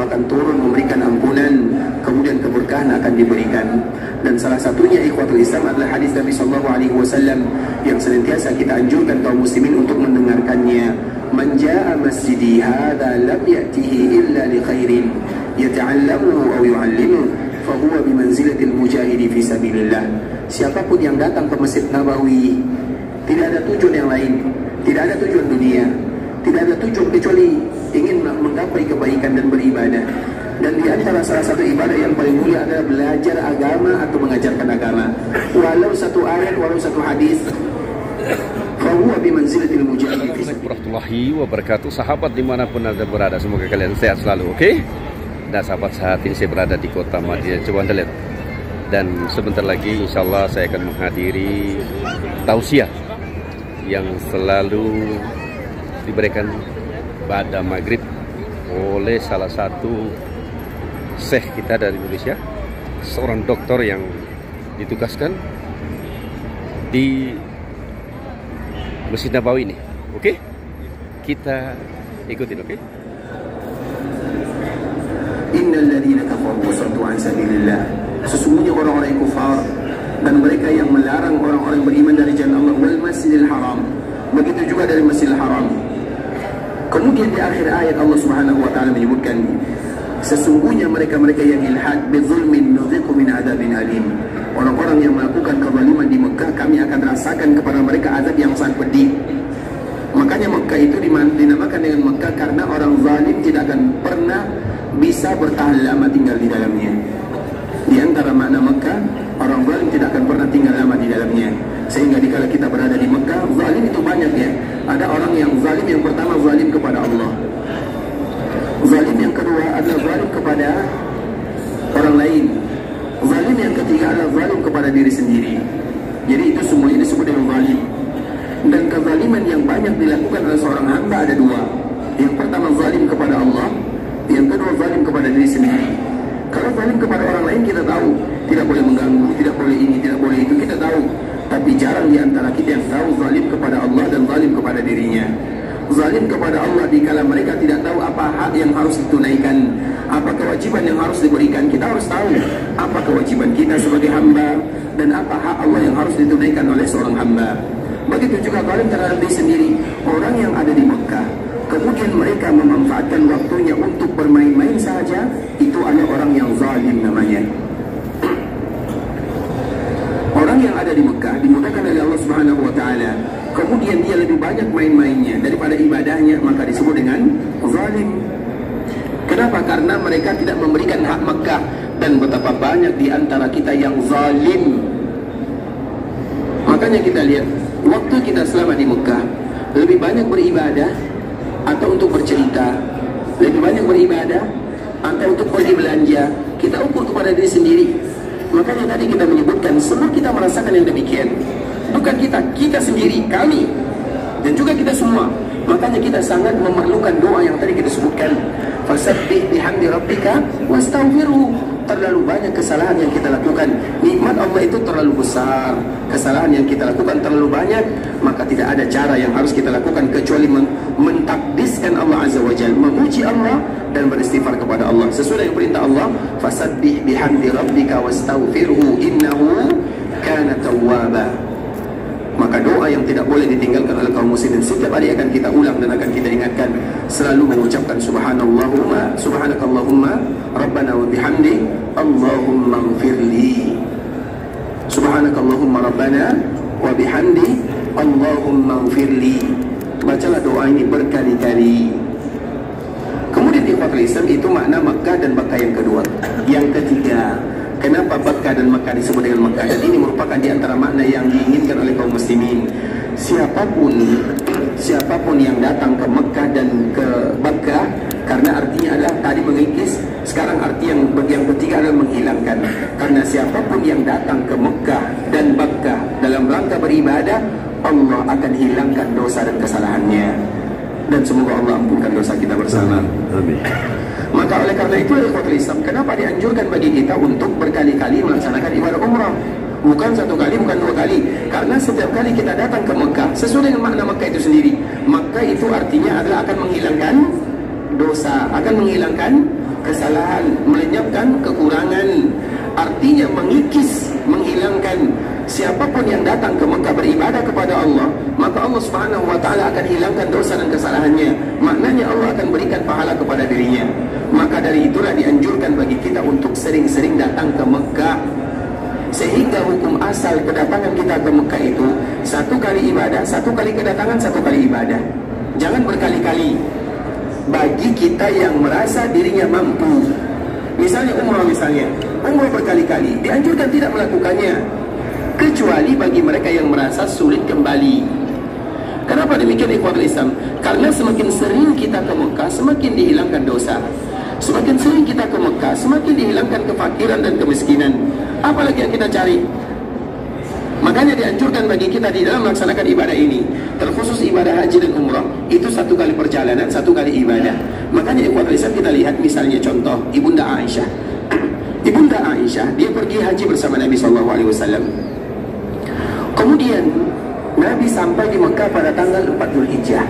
Allah akan turun memberikan ampunan, kemudian keberkahan akan diberikan. Dan salah satunya ikhwatul Islam adalah hadis Nabi sallallahu alaihi wasallam yang senantiasa kita anjurkan kaum muslimin untuk mendengarkannya. Man jaa masjidi hadza lam ya'tihi illa li khairin yata'allamuhu aw yu'allimuhu fa huwa bi manzilatil mujahidi fi sabilillah. Siapapun yang datang ke Masjid Nabawi tidak ada tujuan yang lain, tidak ada tujuan dunia, tidak ada tujuan kecuali ingin menggapai kebaikan dan beribadah. Dan di antara salah satu ibadah yang paling mulia adalah belajar agama atau mengajarkan agama. Walau satu ayat, walau satu hadis. Fahuwa bimanzilatil mujahid. Assalamualaikum warahmatullahi wabarakatuh. Sahabat dimanapun Anda berada, semoga kalian sehat selalu, oke? Nah sahabat, saat ini saya berada di kota Madinah. Coba Anda lihat. Dan sebentar lagi insya Allah saya akan menghadiri tausiah yang selalu diberikan pada maghrib oleh salah satu syekh kita dari Indonesia, seorang dokter yang ditugaskan di Masjid Nabawi ini. Oke? Kita ikutin, oke? Innal ladzina kafaru wa saddu an sabilillah. Sesungguhnya orang-orang yang kufar dan mereka yang melarang orang-orang beriman dari jalan Allah wal Masjidil Haram. Begitu juga dari Masjidil Haram. Kemudian di akhir ayat Allah Subhanahu wa taala menyebutkan sesungguhnya mereka-mereka yang ilhad bizulmin nuziqu min adzabin alim. Orang-orang yang melakukan kezaliman di Mekah, kami akan rasakan kepada mereka azab yang sangat pedih. Makanya Mekah itu dinamakan dengan Mekah karena orang zalim tidak akan pernah bisa bertahan lama tinggal di dalamnya. Di antara makna Mekah, orang zalim tidak akan pernah tinggal lama di dalamnya. Sehingga dikala kita berada di Mekah, zalim itu banyak ya. Ada orang yang zalim, yang pertama zalim kepada Allah. Zalim yang kedua adalah zalim kepada orang lain. Zalim yang ketiga adalah zalim kepada diri sendiri. Jadi itu semuanya disebut dengan zalim. Dan kezaliman yang banyak dilakukan oleh seorang hamba ada dua. Yang pertama zalim kepada Allah, yang kedua zalim kepada diri sendiri. Kalau zalim kepada orang lain kita tahu, tidak boleh mengganggu, tidak boleh ini, tidak boleh itu, kita tahu. Tapi jarang di antara kita yang tahu zalim kepada Allah dan zalim kepada dirinya. Zalim kepada Allah dikala mereka tidak tahu apa hak yang harus ditunaikan, apa kewajiban yang harus diberikan. Kita harus tahu apa kewajiban kita sebagai hamba dan apa hak Allah yang harus ditunaikan oleh seorang hamba. Begitu juga zalim terhadap diri sendiri. Orang yang ada di Mekah, kemudian mereka memanfaatkan waktunya untuk bermain-main saja, itu adalah orang yang zalim namanya. Orang yang ada di Mekah dimudahkan oleh Allah Subhanahu wa taala, kemudian dia lebih banyak main-mainnya daripada ibadahnya, maka disebut dengan zalim. Kenapa? Karena mereka tidak memberikan hak Mekah. Dan betapa banyak di antara kita yang zalim. Makanya kita lihat, waktu kita selama di Mekah lebih banyak beribadah atau untuk bercerita, lebih banyak beribadah atau untuk pergi belanja. Kita ukur kepada diri sendiri. Makanya tadi kita menyebutkan semua kita merasakan yang demikian. Bukan kita sendiri, kami dan juga kita semua. Makanya kita sangat memerlukan doa yang tadi kita sebutkan. Fasabbih bihamdi rabbika wastaghfirhu. Terlalu banyak kesalahan yang kita lakukan. Nikmat Allah itu terlalu besar, kesalahan yang kita lakukan terlalu banyak. Maka tidak ada cara yang harus kita lakukan kecuali mentakdiskan Allah Azza wa Jalla, memuji Allah dan beristighfar kepada Allah sesuai dengan perintah Allah. Fasabbih bihamdi rabbika wastaghfirhu innahu kana tawwaba. Maka doa yang tidak boleh ditinggalkan oleh kaum muslimin, setiap hari akan kita ulang dan akan kita ingatkan, selalu mengucapkan subhanallahumma subhanakallahumma rabbana wa bihamdi allahumma ighfirli. Subhanakallahumma rabbana wa bihamdi allahumma ighfirli. Bacalah doa ini berkali-kali. Kemudian di fakir Islam itu makna Makkah dan Makkah yang kedua. Yang ketiga, kenapa Makkah dan Makkah disebut dengan Makkah? Dan ini merupakan di antara makna yang diinginkan oleh kaum muslimin. Siapapun yang datang ke Makkah dan ke Makkah, karena artinya adalah tadi mengikis, sekarang arti yang ketiga adalah menghilangkan. Karena siapapun yang datang ke Makkah dan Makkah dalam rangka beribadah, Allah akan hilangkan dosa dan kesalahannya. Dan semoga Allah ampunkan dosa kita bersama. Amin. Maka oleh karena itu Islam, kenapa dianjurkan bagi kita untuk berkali-kali melaksanakan ibadah umrah? Bukan satu kali, bukan dua kali. Karena setiap kali kita datang ke Mekah, sesuai dengan makna Mekah itu sendiri, Mekah itu artinya adalah akan menghilangkan dosa, akan menghilangkan kesalahan, melenyapkan kekurangan. Artinya mengikis, menghilangkan. Siapapun yang datang ke Mekah beribadah kepada Allah, maka Allah Subhanahu wa ta'ala akan hilangkan dosa dan kesalahannya. Maknanya Allah akan berikan pahala kepada dirinya. Maka dari itulah dianjurkan bagi kita untuk sering-sering datang ke Mekah. Sehingga hukum asal kedatangan kita ke Mekah itu 1 kali ibadah, 1 kali kedatangan, 1 kali ibadah. Jangan berkali-kali. Bagi kita yang merasa dirinya mampu, misalnya umrah, umrah berkali-kali, dianjurkan tidak melakukannya, kecuali bagi mereka yang merasa sulit kembali. Kenapa demikian ikhwatul Islam? Karena semakin sering kita ke Mekah, semakin dihilangkan dosa. Semakin sering kita ke Mekah, semakin dihilangkan kefakiran dan kemiskinan. Apalagi yang kita cari? Makanya dianjurkan bagi kita di dalam melaksanakan ibadah ini, terkhusus ibadah haji dan umrah, itu 1 kali perjalanan, 1 kali ibadah. Makanya ikhwatul Islam, kita lihat misalnya contoh Ibunda Aisyah. Ibunda Aisyah, dia pergi haji bersama Nabi SAW. Kemudian Nabi sampai di Mekah pada tanggal 4 Dzulhijjah.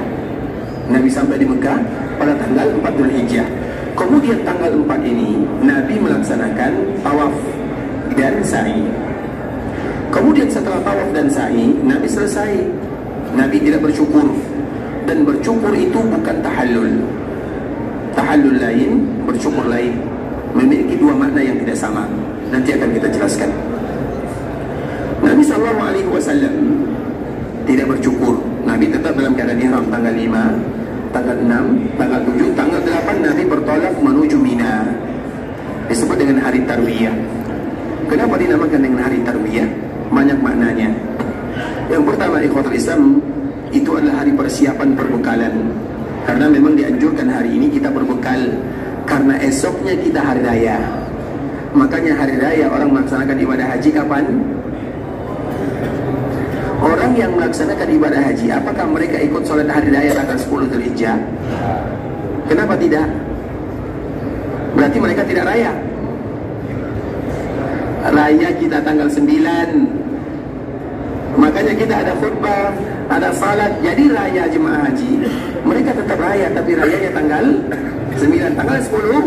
Nabi sampai di Mekah pada tanggal 4 Dzulhijjah. Kemudian tanggal 4 ini Nabi melaksanakan tawaf dan sa'i. Kemudian setelah tawaf dan sa'i, Nabi selesai. Nabi tidak bercukur. Dan bercukur itu bukan tahallul. Tahallul lain, bercukur lain. Memiliki 2 makna yang tidak sama. Nanti akan kita jelaskan. Nabi SAW tidak bercukur. Nabi tetap dalam keadaan ihram tanggal 5, tanggal 6, tanggal 7, tanggal 8 Nabi bertolak menuju Mina. Disebut dengan hari Tarwiyah. Kenapa dinamakan dengan hari Tarwiyah? Banyak maknanya. Yang pertama, ikhwatul Islam, itu adalah hari persiapan perbekalan. Karena memang dianjurkan hari ini kita berbekal, karena esoknya kita hari raya. Makanya hari raya orang melaksanakan ibadah haji kapan? Orang yang melaksanakan ibadah haji, apakah mereka ikut sholat hari raya tanggal 10 Dzulhijjah? Kenapa tidak? Berarti mereka tidak raya. Raya kita tanggal 9. Makanya kita ada khutbah, ada salat. Jadi raya jemaah haji, mereka tetap raya, tapi rayanya tanggal 9. Tanggal 10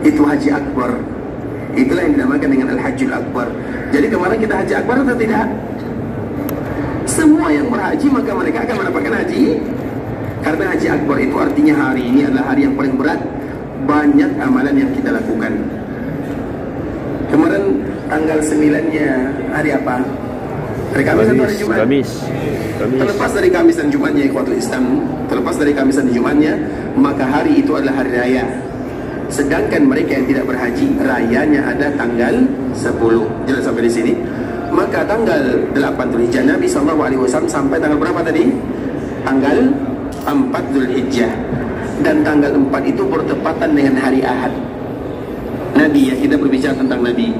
itu haji akbar. Itulah yang dinamakan dengan Al-Hajjul Akbar. Jadi kemarin kita haji akbar atau tidak? Semua yang berhaji maka mereka akan mendapatkan haji. Karena haji akbar itu artinya hari ini adalah hari yang paling berat. Banyak amalan yang kita lakukan. Kemarin tanggal 9-nya hari apa? Hari Kamis atau hari Jumat? Kamis. Terlepas dari Kamis dan Jumatnya, ikhwatul Islam, terlepas dari Kamis dan Jumatnya, maka hari itu adalah hari raya. Sedangkan mereka yang tidak berhaji, rayanya ada tanggal 10. Jelas sampai di sini? Maka tanggal 8 Dzulhijjah, Nabi SAW sampai tanggal berapa tadi? Tanggal 4 Dzulhijjah. Dan tanggal 4 itu bertepatan dengan hari Ahad. Nabi, ya, kita berbicara tentang Nabi.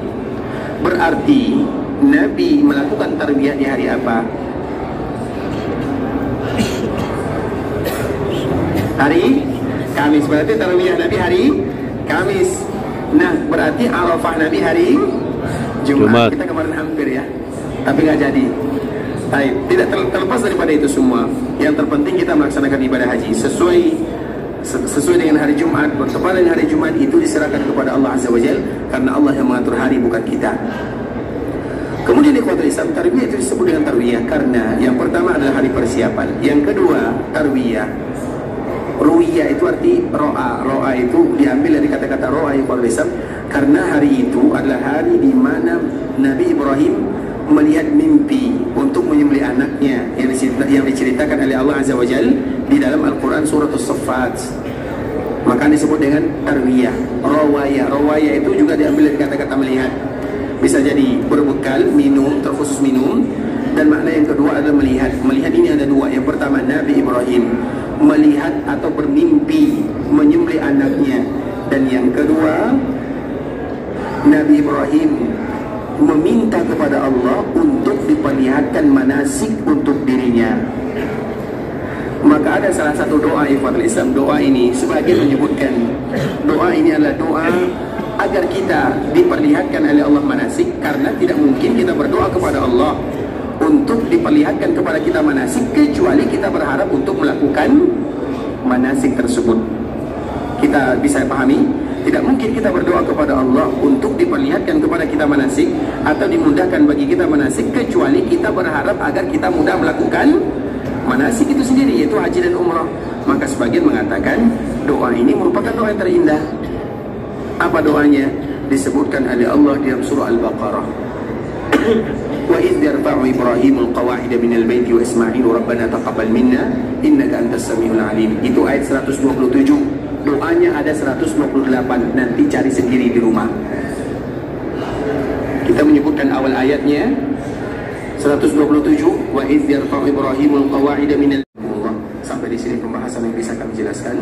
Berarti Nabi melakukan tarbiyah di hari apa? Hari Kamis. Berarti tarbiyah Nabi hari Kamis. Nah, berarti Arafah Nabi hari Jumat. Kita kemarin hampir, ya, tapi nggak jadi. Baik, tidak terlepas daripada itu semua. Yang terpenting kita melaksanakan ibadah haji sesuai dengan hari Jumat, bertepatan dengan hari Jumat, itu diserahkan kepada Allah Azza wa Jalla, karena Allah yang mengatur hari, bukan kita. Kemudian ikhwatul Islam, tarbiyah itu disebut dengan tarbiyah karena yang pertama adalah hari persiapan. Yang kedua, tarbiyah. Ru'iyah itu arti ro'a. Ro'a itu diambil dari kata-kata ro'a, ikhwatul Islam, karena hari itu adalah hari di mana Nabi Ibrahim melihat mimpi untuk menyembelih anaknya yang diceritakan oleh Allah Azza wa Jalla di dalam Al-Quran surat As-Saffat. Maka disebut dengan tarwiyah. Rawaya. Rawaya itu juga diambil dari kata-kata melihat. Bisa jadi berbekal, minum, terkhusus minum. Dan makna yang kedua adalah melihat. Melihat ini ada 2. Yang pertama, Nabi Ibrahim melihat atau bermimpi menyembelih anaknya. Dan yang kedua, Nabi Ibrahim meminta kepada Allah untuk diperlihatkan manasik untuk dirinya. Maka ada salah satu doa ikhwatul Islam. Doa ini sebagian menyebutkan doa ini adalah doa agar kita diperlihatkan oleh Allah manasik, karena tidak mungkin kita berdoa kepada Allah untuk diperlihatkan kepada kita manasik kecuali kita berharap untuk melakukan manasik tersebut. kita bisa pahami, tidak mungkin kita berdoa kepada Allah untuk diperlihatkan kepada kita manasik atau dimudahkan bagi kita manasik, kecuali kita berharap agar kita mudah melakukan manasik itu sendiri, yaitu haji dan umrah. Maka sebagian mengatakan doa ini merupakan doa yang terindah. Apa doanya? Disebutkan oleh Allah dalam surah Al-Baqarah. Wa idh yarfa'u Ibrahimul qawa'ida minal baiti wa Ismailu rabbana taqabbal minna innaka antas samiul alim. Itu ayat 127. Doanya ada 128, nanti cari sendiri di rumah. Kita menyebutkan awal ayatnya 127, wa idh yarfa'u Ibrahimul qawa'ida minal. Sampai di sini pembahasan yang bisa kami jelaskan.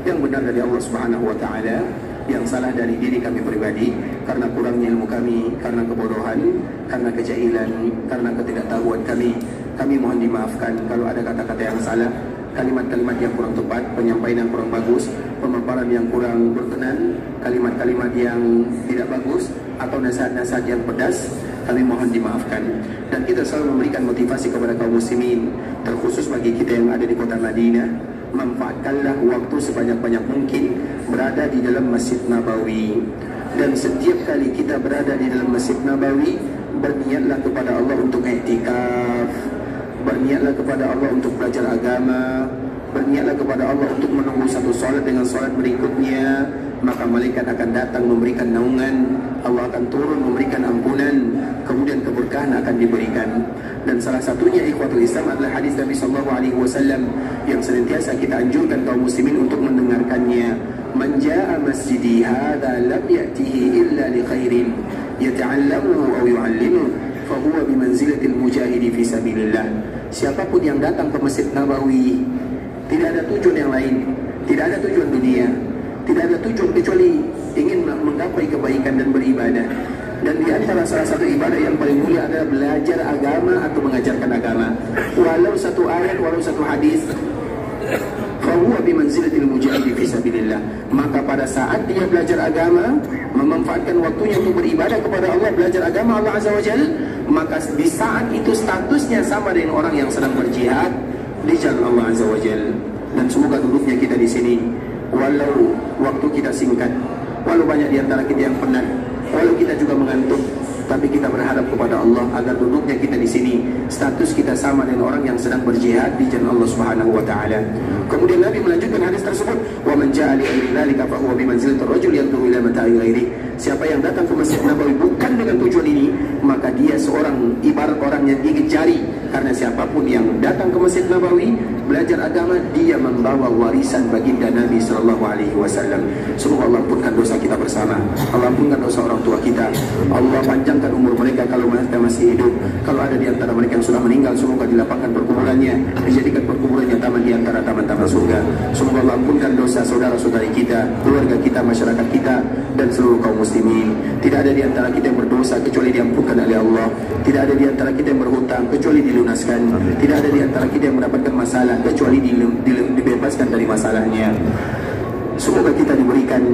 Yang benar dari Allah Subhanahu wa taala, yang salah dari diri kami pribadi karena kurangnya ilmu kami, karena kebodohan, karena kejahilan, karena ketidaktahuan kami. Kami mohon dimaafkan kalau ada kata-kata yang salah, kalimat-kalimat yang kurang tepat, penyampaian yang kurang bagus, pemaparan yang kurang berkenan, kalimat-kalimat yang tidak bagus, atau nasihat-nasihat yang pedas. Kami mohon dimaafkan. Dan kita selalu memberikan motivasi kepada kaum muslimin, terkhusus bagi kita yang ada di kota Madinah, manfaatkanlah waktu sebanyak-banyak mungkin berada di dalam Masjid Nabawi. Dan setiap kali kita berada di dalam Masjid Nabawi, berniatlah kepada Allah untuk i'tikaf, berniatlah kepada Allah untuk belajar agama, berniatlah kepada Allah untuk menunggu satu salat dengan salat berikutnya. Maka malaikat akan datang memberikan naungan, Allah akan turun memberikan ampunan, kemudian keberkahan akan diberikan. Dan salah satunya ikhwatul Islam adalah hadis Nabi SAW yang senantiasa kita anjurkan kaum muslimin untuk mendengarkannya. Man jaa masjidi hadza lam ya'tihi illa li khairin yata'allamuhu aw yu'allimuhu fa huwa bi manzilatil mujahidi fi sabilillah. Siapapun yang datang ke Masjid Nabawi tidak ada tujuan yang lain, tidak ada tujuan dunia, tidak ada tujuan kecuali ingin menggapai kebaikan dan beribadah. Dan di antara salah satu ibadah yang paling mulia adalah belajar agama atau mengajarkan agama. Walau satu ayat, walau satu hadis, fahuwa bimanzilatil mujahidi fi sabilillah. Maka pada saat dia belajar agama, memanfaatkan waktunya untuk beribadah kepada Allah, belajar agama Allah Azza wa Jalla, maka di saat itu statusnya sama dengan orang yang sedang berjihad di jalan Allah Azza wa Jalla. Dan semoga duduknya kita di sini, walau waktu kita singkat, walau banyak di antara kita yang penat, walau kita juga mengantuk, tapi kita berharap kepada Allah agar duduknya kita di sini status kita sama dengan orang yang sedang berjihad di jalan Allah Subhanahu wa taala. Kemudian Nabi melanjutkan hadis tersebut, wa man jaa li ghairi dzalika fa huwa bi manzilatir rajul yanzuru ila mata'i ghairi. Siapa yang datang ke Masjid Nabawi bukan dengan tujuan ini, maka dia seorang ibarat orang yang gigit jari. Karena siapapun yang datang ke Masjid Nabawi belajar agama, dia membawa warisan baginda Nabi sallallahu alaihi wasallam. Semoga Allah ampunkan dosa kita bersama, Allah ampunkan dosa orang tua kita, Allah panjangkan umur mereka kalau mereka masih hidup. Kalau ada di antara mereka yang sudah meninggal, semoga dilapangkan perkuburannya, dijadikan perkuburannya taman di antara taman-taman surga. Semoga Allah ampunkan dosa saudara-saudari kita, keluarga kita, masyarakat kita, dan seluruh kaum muslimin. Tidak ada di antara kita yang berdosa kecuali diampunkan oleh Allah. Tidak ada di antara kita yang berhutang kecuali dilunaskan. Tidak ada di antara kita yang mendapatkan masalah kecuali dibebaskan dari masalahnya. Semoga kita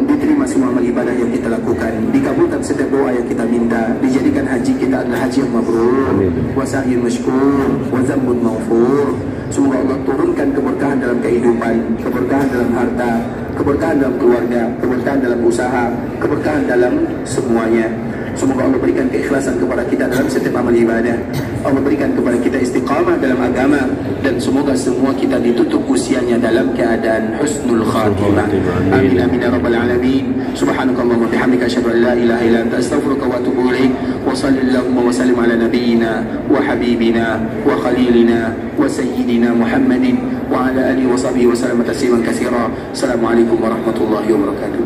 diterima semua amal ibadah yang kita lakukan, dikabulkan setiap doa yang kita minta, dijadikan haji kita adalah haji yang mabrur, wa sa'yun mashkur, wa dzambun maghfur. Semoga Allah turunkan keberkahan dalam kehidupan, keberkahan dalam harta, keberkahan dalam keluarga, keberkahan dalam usaha, keberkahan dalam semuanya. Semoga Allah berikan keikhlasan kepada kita dalam setiap amal ibadah. Allah berikan kepada kita istiqamah dalam agama. Dan semoga semua kita ditutup usianya dalam keadaan husnul khatimah. Amin amin ya rabbal alamin. Subhanakallahumma wa bihamdika asyhadu an la ilaha illa anta astaghfiruka wa atubu ilaik. Wa sallallahu wa sallim ala nabiyyina wa habibina wa khalilina wa sayyidina Muhammadin wa ala alihi wa sahbihi wa sallam tasliman katsira. Assalamualaikum warahmatullahi wabarakatuh.